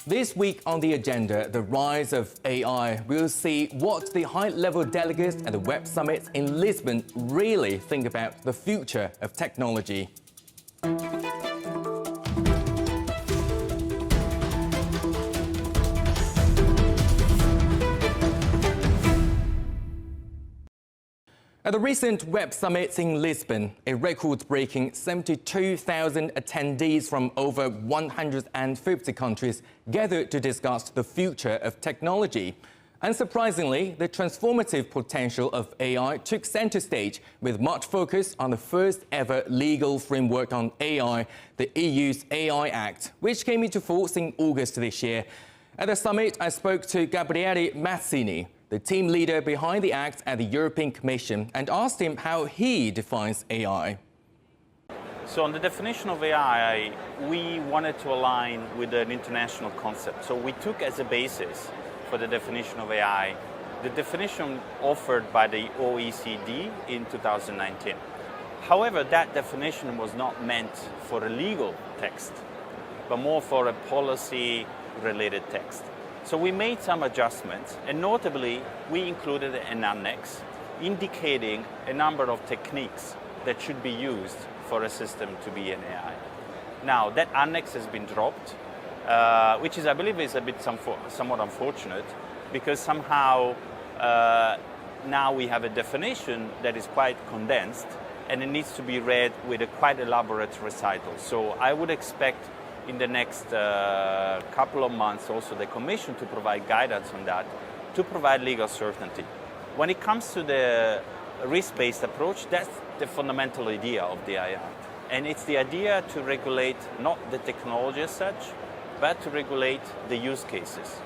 This week on the agenda, the rise of AI. We'll see what the high-level delegates at the Web Summit in Lisbon really think about the future of technology. At the recent Web Summit in Lisbon, a record-breaking 72,000 attendees from over 150 countries gathered to discuss the future of technology. Unsurprisingly, the transformative potential of AI took center stage, with much focus on the first ever legal framework on AI, the EU's AI Act, which came into force in August this year. At the summit, I spoke to Gabriele Mazzini, the team leader behind the Act at the European Commission, and asked him how he defines AI. So on the definition of AI, we wanted to align with an international concept. So we took as a basis for the definition of AI the definition offered by the OECD in 2019. However, that definition was not meant for a legal text, but more for a policy-related text. So we made some adjustments, and notably, we included an annex indicating a number of techniques that should be used for a system to be an AI. Now, that annex has been dropped, which is, I believe, is a bit somewhat unfortunate, because somehow now we have a definition that is quite condensed, and it needs to be read with a quite elaborate recital. So I would expect in the next couple of months also the Commission to provide guidance on that, to provide legal certainty. When it comes to the risk-based approach, that's the fundamental idea of the AI Act. And it's the idea to regulate not the technology as such, but to regulate the use cases.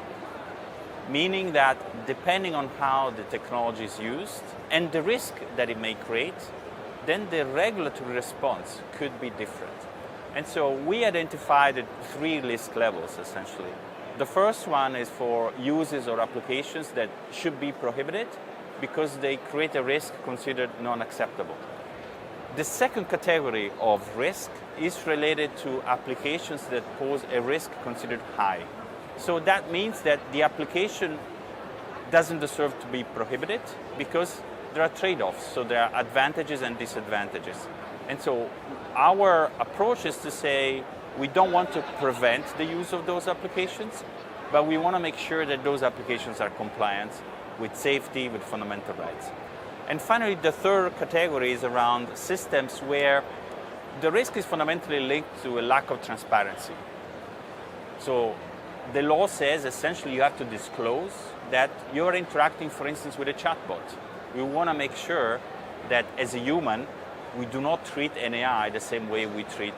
Meaning that depending on how the technology is used and the risk that it may create, then the regulatory response could be different. And so we identified 3 risk levels, essentially. The first one is for uses or applications that should be prohibited because they create a risk considered non-acceptable. The second category of risk is related to applications that pose a risk considered high. So that means that the application doesn't deserve to be prohibited because there are trade-offs, so there are advantages and disadvantages. And so our approach is to say we don't want to prevent the use of those applications, but we want to make sure that those applications are compliant with safety, with fundamental rights. And finally, the third category is around systems where the risk is fundamentally linked to a lack of transparency. So the law says essentially you have to disclose that you're interacting, for instance, with a chatbot. We want to make sure that as a human, we do not treat an AI the same way we treat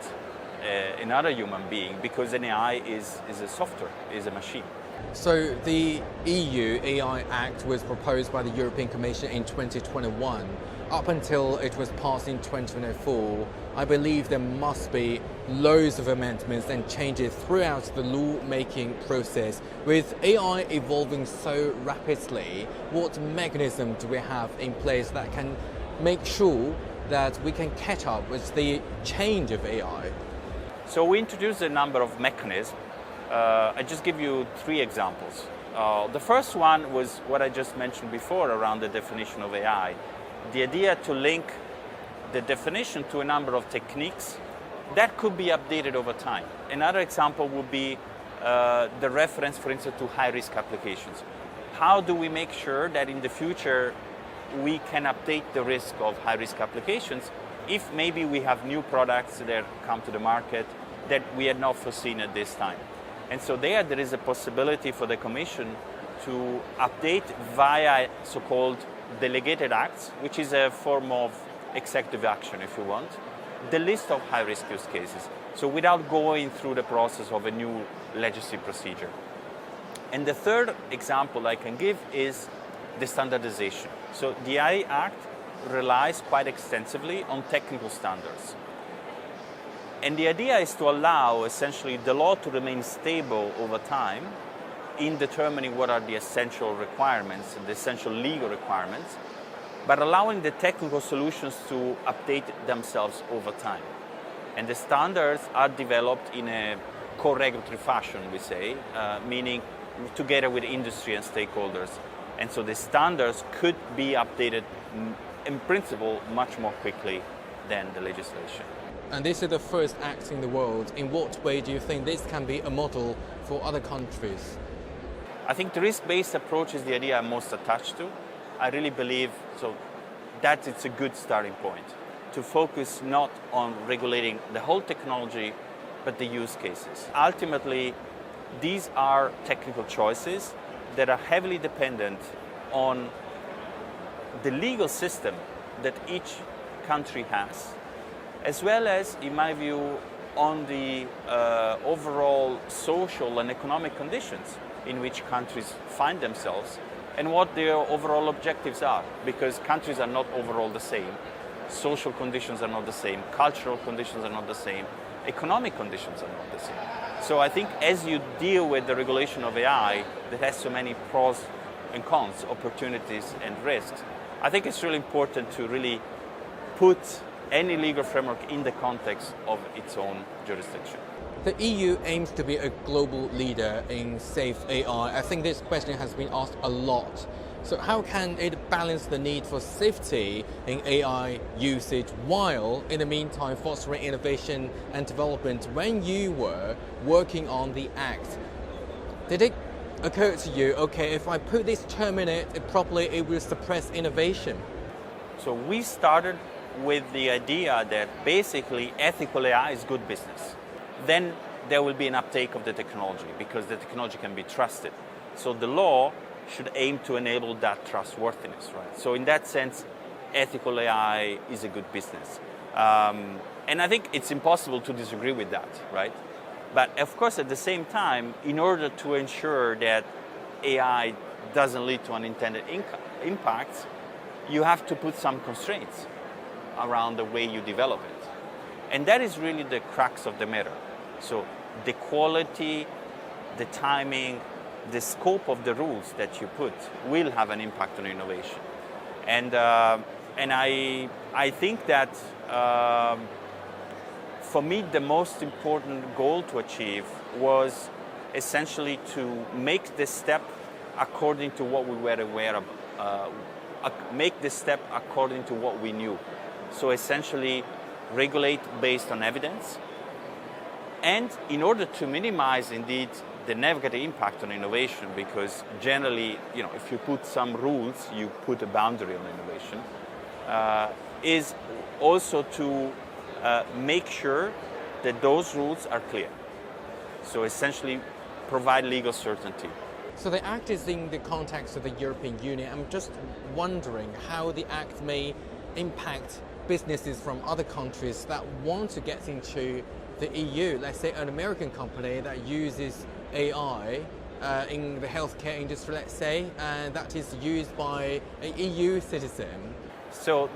another human being, because an AI is a software, is a machine. So the EU AI Act was proposed by the European Commission in 2021. Up until it was passed in 2024, I believe there must be loads of amendments and changes throughout the law-making process. With AI evolving so rapidly, what mechanism do we have in place that can make sure that we can catch up with the change of AI? So we introduced a number of mechanisms. I just give you 3 examples. The first one was what I just mentioned before around the definition of AI. The idea to link the definition to a number of techniques that could be updated over time. Another example would be the reference, for instance, to high-risk applications. How do we make sure that in the future we can update the risk of high-risk applications if maybe we have new products that come to the market that we had not foreseen at this time? And so there is a possibility for the Commission to update via so-called delegated acts, which is a form of executive action, if you want, the list of high-risk use cases. So without going through the process of a new legislative procedure. And the third example I can give is the standardization. So the AI Act relies quite extensively on technical standards. And the idea is to allow essentially the law to remain stable over time in determining what are the essential requirements, the essential legal requirements, but allowing the technical solutions to update themselves over time. And the standards are developed in a co-regulatory fashion, we say, meaning together with industry and stakeholders. And so the standards could be updated in principle much more quickly than the legislation. And this is the first act in the world. In what way do you think this can be a model for other countries? I think the risk-based approach is the idea I'm most attached to. I really believe that it's a good starting point to focus not on regulating the whole technology, but the use cases. Ultimately, these are technical choices that are heavily dependent on the legal system that each country has, as well as, in my view, on the overall social and economic conditions in which countries find themselves and what their overall objectives are, because countries are not overall the same, social conditions are not the same, cultural conditions are not the same, economic conditions are not the same. So I think as you deal with the regulation of AI that has so many pros and cons, opportunities and risks, I think it's really important to really put any legal framework in the context of its own jurisdiction. The EU aims to be a global leader in safe AI. I think this question has been asked a lot. So how can it balance the need for safety in AI usage while, in the meantime, fostering innovation and development? When you were working on the Act, did it occur to you, okay, if I put this term in it properly, it will suppress innovation? So we started with the idea that basically ethical AI is good business. Then there will be an uptake of the technology because the technology can be trusted. So the law should aim to enable that trustworthiness, right? So in that sense, ethical AI is a good business. And I think it's impossible to disagree with that, right? But of course, at the same time, in order to ensure that AI doesn't lead to unintended impacts, you have to put some constraints around the way you develop it. And that is really the crux of the matter. So the quality, the timing, the scope of the rules that you put will have an impact on innovation. And I think that for me, the most important goal to achieve was essentially to make this step according to what we were aware of, make this step according to what we knew. So essentially regulate based on evidence. And in order to minimize indeed the negative impact on innovation, because generally, if you put some rules, you put a boundary on innovation, is also to make sure that those rules are clear. So essentially provide legal certainty. So the Act is in the context of the European Union. I'm just wondering how the Act may impact businesses from other countries that want to get into the EU. Let's say an American company that uses AI in the healthcare industry, let's say, and that is used by an EU citizen. So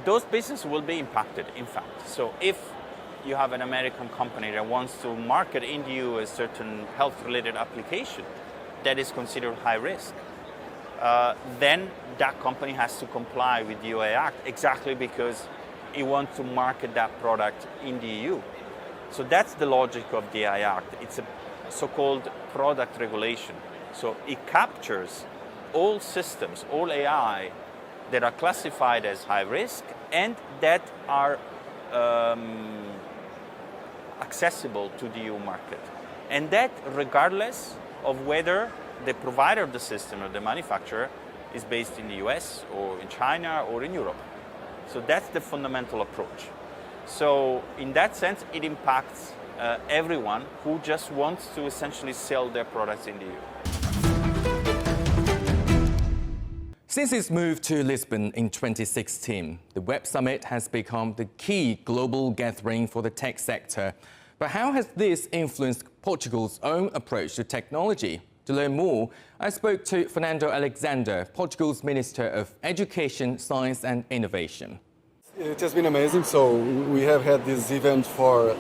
those businesses will be impacted, in fact. So if you have an American company that wants to market in the EU a certain health-related application that is considered high risk, then that company has to comply with the AI Act exactly because it wants to market that product in the EU. So that's the logic of the AI Act. It's a so-called product regulation. So it captures all systems, all AI that are classified as high risk and that are accessible to the EU market. And that regardless of whether the provider of the system or the manufacturer is based in the US or in China or in Europe. So that's the fundamental approach. So in that sense, it impacts everyone who just wants to essentially sell their products in the EU. Since its move to Lisbon in 2016, the Web Summit has become the key global gathering for the tech sector. But how has this influenced Portugal's own approach to technology? To learn more, I spoke to Fernando Alexandre, Portugal's Minister of Education, Science and Innovation. It has been amazing. So we have had this event for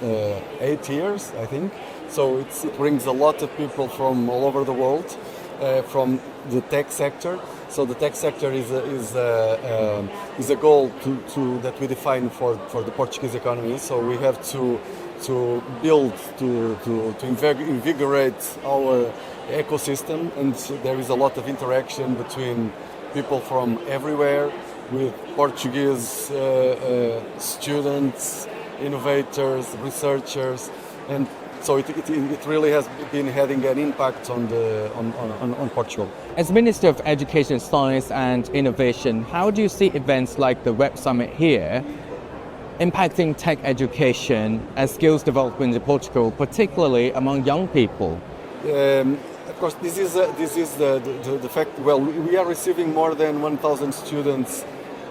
8 years, I think. So it brings a lot of people from all over the world, from the tech sector. So the tech sector is a goal that we define for the Portuguese economy. So we have to to build, to invigorate our ecosystem, and there is a lot of interaction between people from everywhere, with Portuguese students, innovators, researchers, and so it really has been having an impact on Portugal. As Minister of Education, Science and Innovation, how do you see events like the Web Summit here impacting tech education and skills development in Portugal, particularly among young people? Of course, this is the fact. Well, we are receiving more than 1,000 students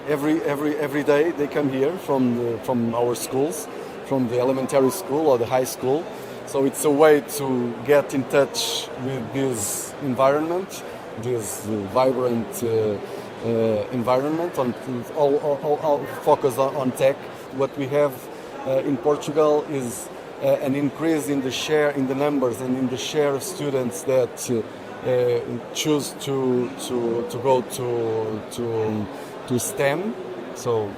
every day. They come here from our schools, from the elementary school or the high school. So it's a way to get in touch with this environment, this vibrant environment, all focused on tech. What we have in Portugal is an increase in the numbers and in the share of students that choose to go to STEM, so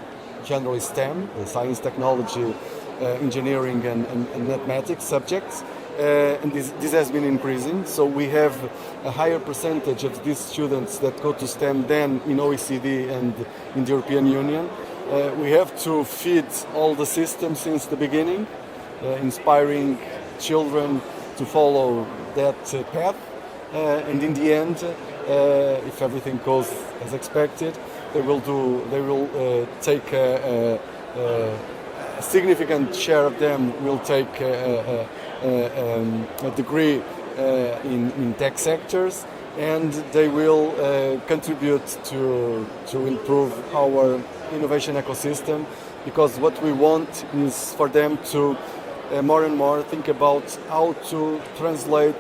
generally STEM, science, technology, engineering and mathematics subjects, and this has been increasing. So we have a higher percentage of these students that go to STEM than in OECD and in the European Union. We have to feed all the systems since the beginning, inspiring children to follow that path, and in the end, if everything goes as expected, they will take a significant share of them will take a degree in tech sectors, and they will contribute to improve our innovation ecosystem, because what we want is for them to more and more think about how to translate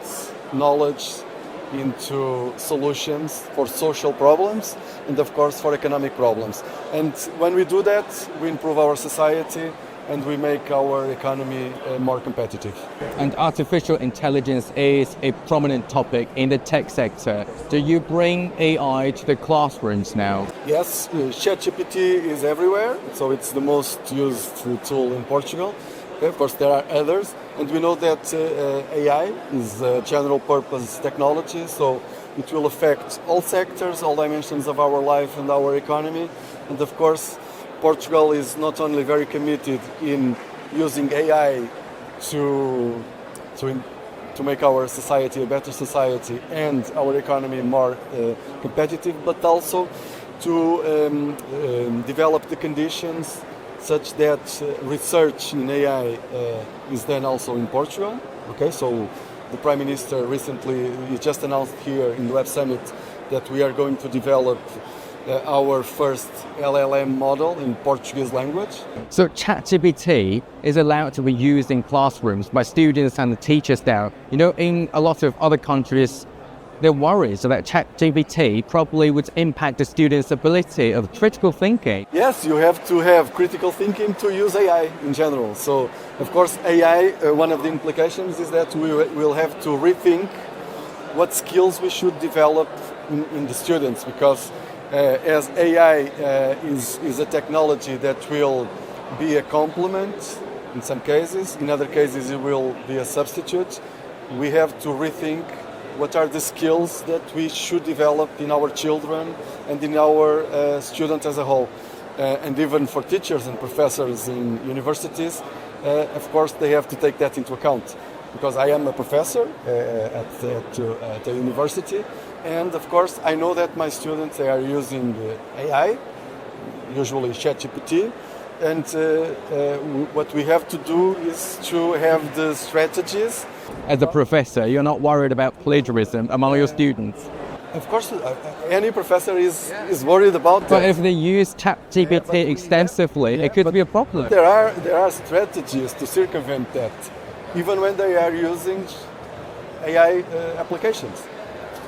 knowledge into solutions for social problems and of course for economic problems. And when we do that, we improve our society and we make our economy more competitive. And artificial intelligence is a prominent topic in the tech sector. Do you bring AI to the classrooms now? Yes, ChatGPT is everywhere, so it's the most used tool in Portugal. Of course, there are others, and we know that AI is a general purpose technology, so it will affect all sectors, all dimensions of our life and our economy. And of course, Portugal is not only very committed in using AI to make our society a better society and our economy more competitive, but also to develop the conditions such that research in AI is done also in Portugal. Okay, so the Prime Minister recently just announced here in the Web Summit that we are going to develop our first LLM model in Portuguese language. So ChatGPT is allowed to be used in classrooms by students and the teachers now. You know, in a lot of other countries, they're worried that ChatGPT probably would impact the students' ability of critical thinking. Yes, you have to have critical thinking to use AI in general. So, of course, AI, one of the implications is that we will have to rethink what skills we should develop in the students, because as AI is a technology that will be a complement in some cases, in other cases it will be a substitute. We have to rethink what are the skills that we should develop in our children and in our students as a whole. And even for teachers and professors in universities, of course, they have to take that into account. Because I am a professor at a university, and of course, I know that my students, they are using AI, usually ChatGPT, and what we have to do is to have the strategies. As a professor, you're not worried about plagiarism among your students? Of course, any professor is worried about that. But if they use ChatGPT extensively, it could be a problem. There are strategies to circumvent that, even when they are using AI applications.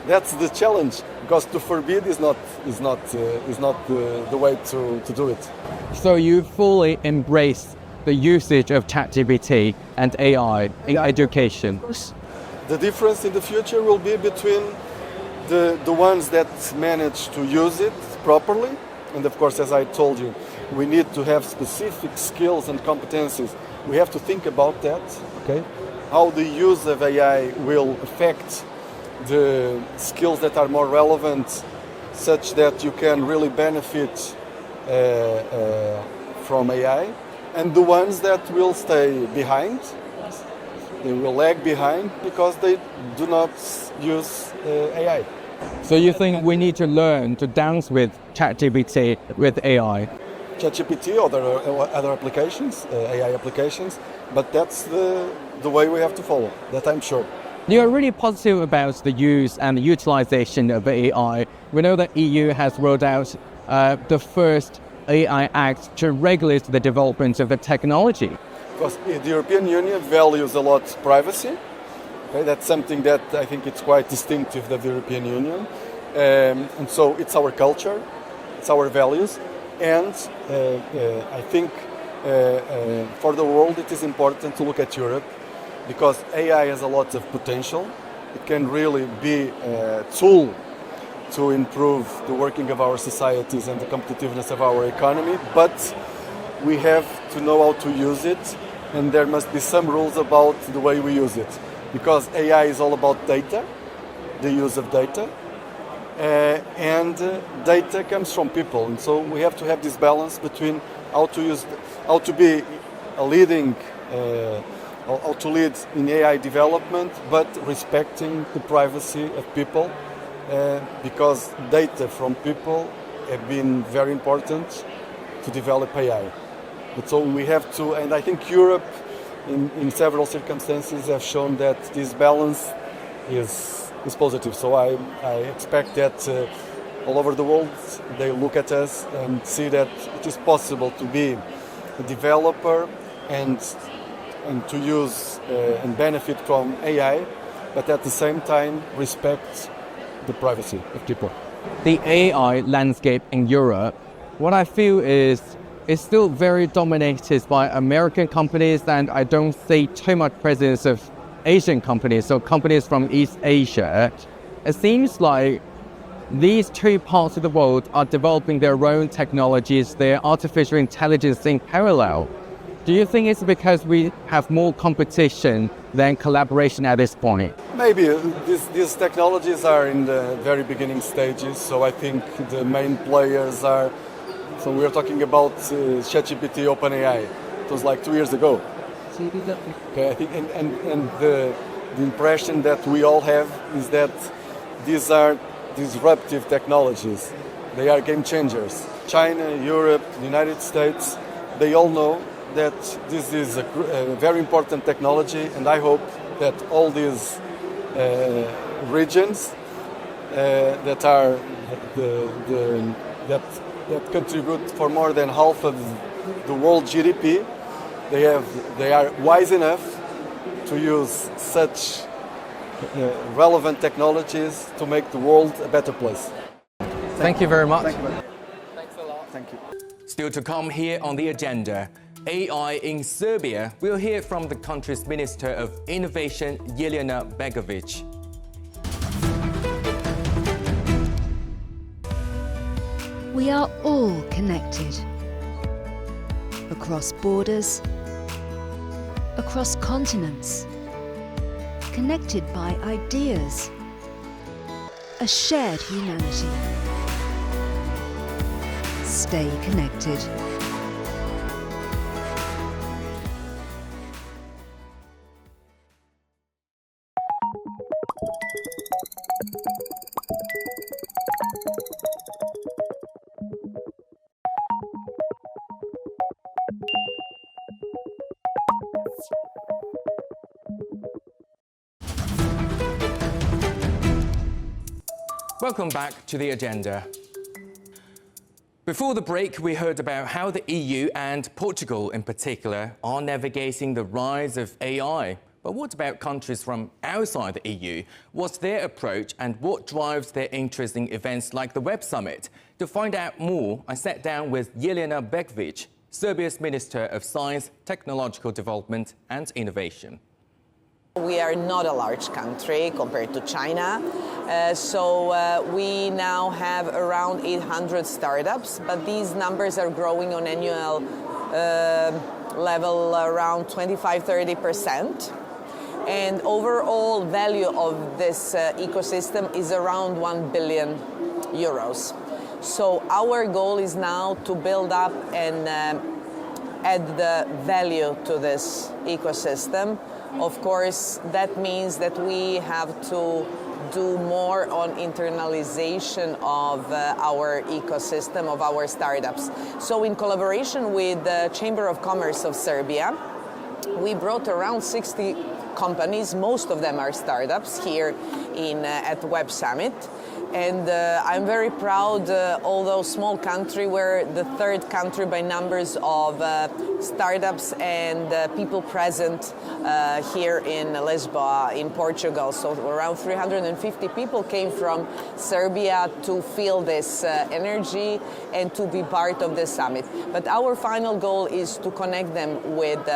That's the challenge, because to forbid is not the way to do it. So you fully embrace the usage of ChatGPT and AI in education? The difference in the future will be between the ones that manage to use it properly, and of course, as I told you, we need to have specific skills and competencies we have to think about that, okay? How the use of AI will affect the skills that are more relevant, such that you can really benefit from AI, and the ones that will stay behind, they will lag behind because they do not use AI. So you think we need to learn to dance with ChatGPT, with AI? ChatGPT or other applications, AI applications, but that's the way we have to follow, that I'm sure. You are really positive about the use and the utilization of AI. We know that EU has rolled out the first AI Act to regulate the development of the technology. Because the European Union values a lot privacy. Okay, that's something that I think it's quite distinctive of the European Union. And so it's our culture, it's our values. And I think for the world it is important to look at Europe, because AI has a lot of potential. It can really be a tool to improve the working of our societies and the competitiveness of our economy, but we have to know how to use it, and there must be some rules about the way we use it, because AI is all about data, the use of data, and data comes from people, and so we have to have this balance between how to be a leading how to lead in AI development, but respecting the privacy of people, because data from people have been very important to develop AI. But so we have to, and I think Europe, in several circumstances, have shown that this balance is positive. So I expect that all over the world they look at us and see that it is possible to be a developer and to use and benefit from AI, but at the same time respect the privacy of people. The AI landscape in Europe, what I feel is it's still very dominated by American companies, and I don't see too much presence of Asian companies, so companies from East Asia. It seems like these two parts of the world are developing their own technologies, their artificial intelligence in parallel. Do you think it's because we have more competition than collaboration at this point? Maybe. These technologies are in the very beginning stages, so I think the main players are, so we're talking about ChatGPT, OpenAI. It was like 2 years ago. Okay, I think, and the impression that we all have is that these are disruptive technologies. They are game changers. China, Europe, the United States, they all know that this is a very important technology, and I hope that all these regions that are that contribute for more than half of the world GDP, they are wise enough to use such relevant technologies to make the world a better place. Thank you very much. Thanks a lot. Thank you. Still to come here on the agenda, AI in Serbia. We'll hear from the country's Minister of Innovation, Jelena Begović. We are all connected. Across borders, across continents, connected by ideas, a shared humanity. Stay connected. Welcome back to the agenda. Before the break, we heard about how the EU and Portugal in particular are navigating the rise of AI. But what about countries from outside the EU? What's their approach and what drives their interest in events like the Web Summit? To find out more, I sat down with Jelena Begović, Serbia's Minister of Science, Technological Development and Innovation. We are not a large country compared to China, so we now have around 800 startups, but these numbers are growing on annual level around 25-30%. And overall value of this ecosystem is around 1 billion euros. So our goal is now to build up and add the value to this ecosystem. Of course, that means that we have to do more on internalization of our ecosystem, of our startups. So in collaboration with the Chamber of Commerce of Serbia, we brought around 60 companies, most of them are startups, here at Web Summit. And I'm very proud, although small country, we're the third country by numbers of startups and people present here in Lisbon, in Portugal. So around 350 people came from Serbia to feel this energy and to be part of the summit. But our final goal is to connect them with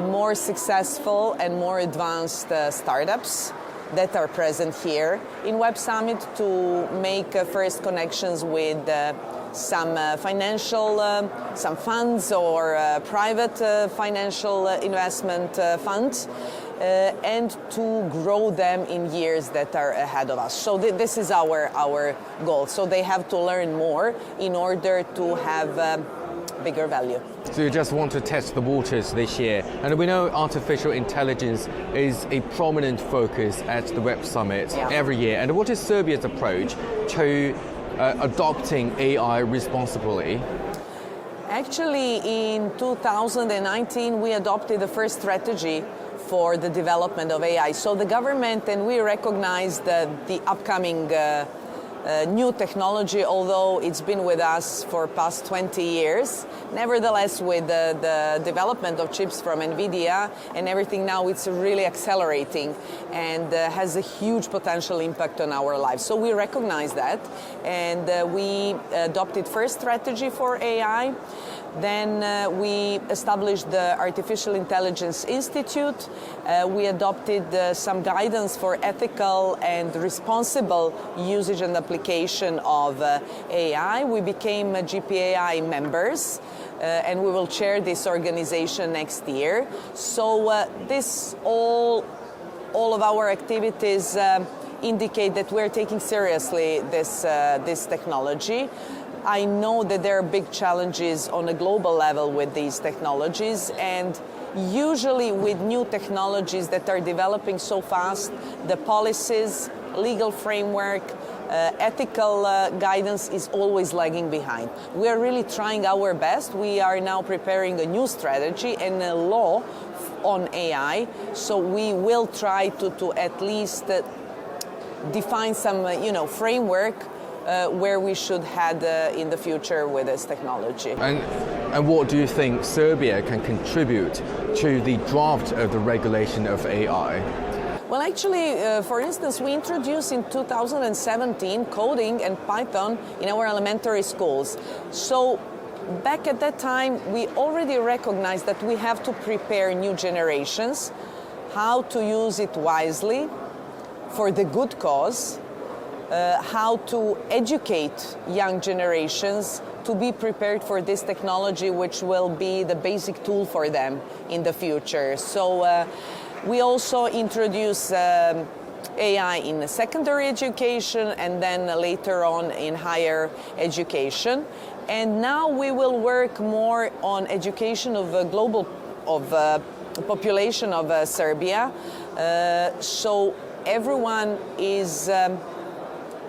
more successful and more advanced startups that are present here in Web Summit, to make first connections with some financial, some funds or private financial investment funds, and to grow them in years that are ahead of us. So this is our goal. So they have to learn more in order to have bigger value. So you just want to test the waters this year. And we know artificial intelligence is a prominent focus at the Web Summit every year. And what is Serbia's approach to adopting AI responsibly? Actually, in 2019, we adopted the first strategy for the development of AI. So the government and we recognized the upcoming new technology, although it's been with us for past 20 years. Nevertheless, with the development of chips from NVIDIA and everything now, it's really accelerating and has a huge potential impact on our lives. So we recognize that, and we adopted first strategy for AI. Then we established the Artificial Intelligence Institute. We adopted some guidance for ethical and responsible usage and application of AI. We became GPAI members, and we will chair this organization next year. So this all of our activities indicate that we're taking seriously this technology. I know that there are big challenges on a global level with these technologies, and usually with new technologies that are developing so fast, the policies, legal framework, ethical guidance is always lagging behind. We are really trying our best. We are now preparing a new strategy and a law on AI, so we will try to at least define some framework where we should head in the future with this technology. And what do you think Serbia can contribute to the draft of the regulation of AI? Well, actually, for instance, we introduced in 2017 coding and Python in our elementary schools. So back at that time, we already recognized that we have to prepare new generations how to use it wisely for the good cause, how to educate young generations to be prepared for this technology, which will be the basic tool for them in the future. So we also introduce AI in secondary education and then later on in higher education. And now we will work more on education of a global population of Serbia. So everyone is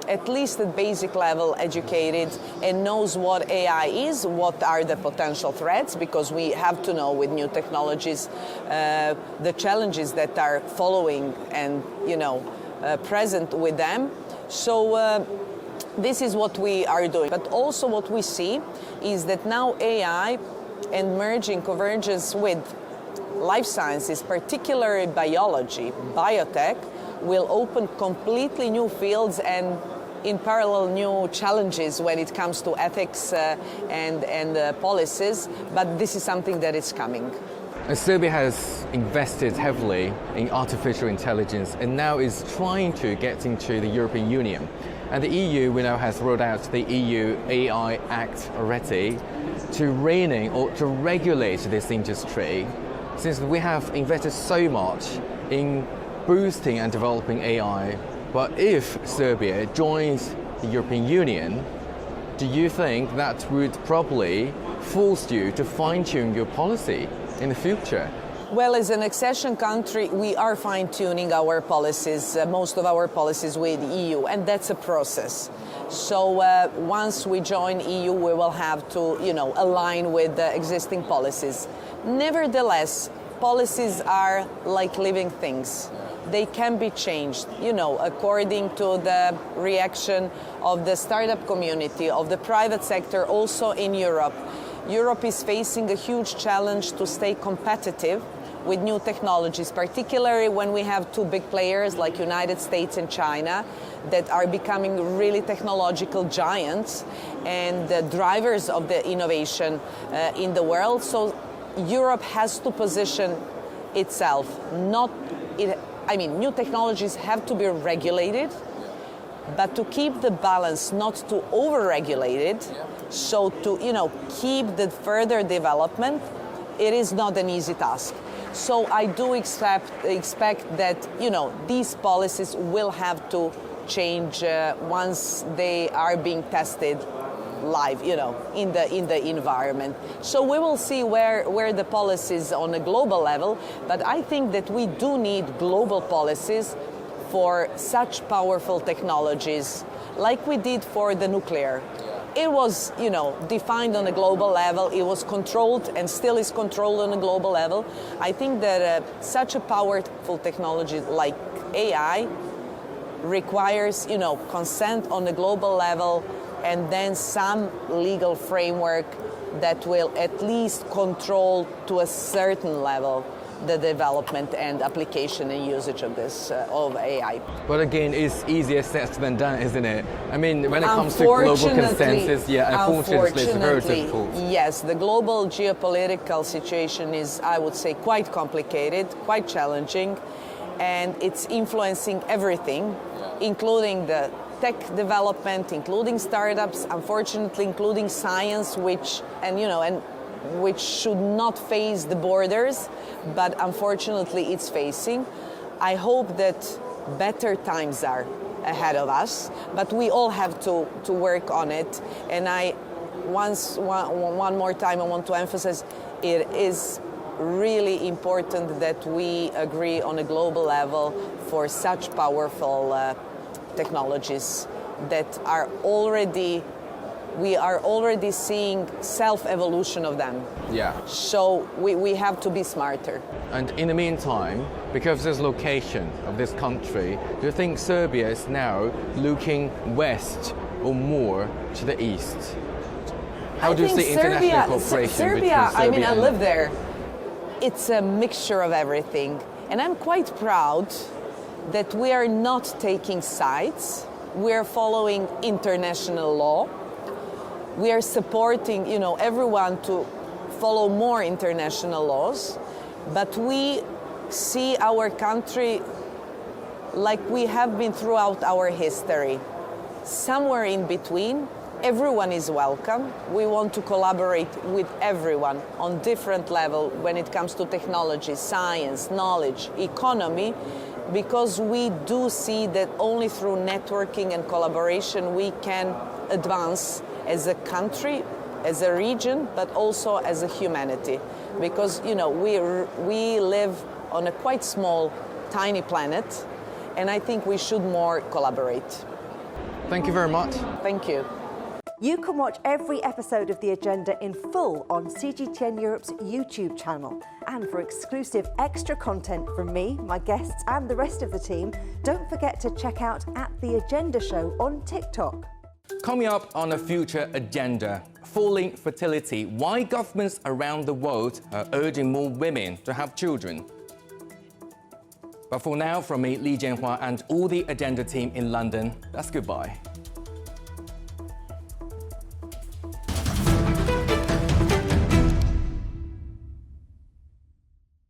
at least at basic level educated and knows what AI is, what are the potential threats, because we have to know with new technologies the challenges that are following and present with them. So this is what we are doing. But also what we see is that now AI and merging convergence with life sciences, particularly biology, biotech, will open completely new fields and in parallel new challenges when it comes to ethics and policies, but this is something that is coming. And Serbia has invested heavily in artificial intelligence and now is trying to get into the European Union. And the EU, we know, has rolled out the EU AI Act already. to reining or to regulate this industry, since we have invested so much in boosting and developing AI? But if Serbia joins the European Union, do you think that would probably force you to fine-tune your policy in the future? Well, as an accession country, we are fine-tuning our policies, most of our policies with the EU, and that's a process. So once we join EU, we will have to, align with the existing policies. Nevertheless, policies are like living things. They can be changed, according to the reaction of the startup community, of the private sector, also in Europe. Europe is facing a huge challenge to stay competitive with new technologies, particularly when we have two big players like United States and China that are becoming really technological giants and the drivers of the innovation in the world. So Europe has to position itself. New technologies have to be regulated, but to keep the balance, not to over-regulate it, so to keep the further development, it is not an easy task. So I do expect that these policies will have to change once they are being tested live, in the environment. So we will see where the policies on a global level, but I think that we do need global policies for such powerful technologies, like we did for the nuclear. It was, defined on a global level. It was controlled and still is controlled on a global level. I think that such a powerful technology like AI requires, consent on a global level and then some legal framework that will at least control to a certain level the development and application and usage of this of AI. But again, it's easier said than done, isn't it? I mean, when it comes to global consensus, unfortunately, it's very difficult. Yes, the global geopolitical situation is, I would say, quite complicated, quite challenging, and it's influencing everything, including the tech development, including startups, unfortunately, including science, which should not face the borders, but unfortunately it's facing. I hope that better times are ahead of us, but we all have to work on it. And one more time I want to emphasize, it is really important that we agree on a global level for such powerful technologies that are we are already seeing self-evolution of them. Yeah. So we have to be smarter. And in the meantime, because of this location of this country, do you think Serbia is now looking west or more to the east? How do you see international cooperation Serbia, between Serbia I live there. It's a mixture of everything. And I'm quite proud that we are not taking sides. We're following international law. We are supporting, everyone to follow more international laws, but we see our country like we have been throughout our history. Somewhere in between, everyone is welcome. We want to collaborate with everyone on different levels when it comes to technology, science, knowledge, economy, because we do see that only through networking and collaboration we can advance as a country, as a region, but also as a humanity. Because, we live on a quite small, tiny planet, and I think we should more collaborate. Thank you very much. Thank you. You can watch every episode of The Agenda in full on CGTN Europe's YouTube channel. And for exclusive extra content from me, my guests and the rest of the team, don't forget to check out The Agenda Show on TikTok. Coming up on a future agenda, falling fertility, why governments around the world are urging more women to have children. But for now, from me, Jianhua, and all the Agenda team in London, that's goodbye.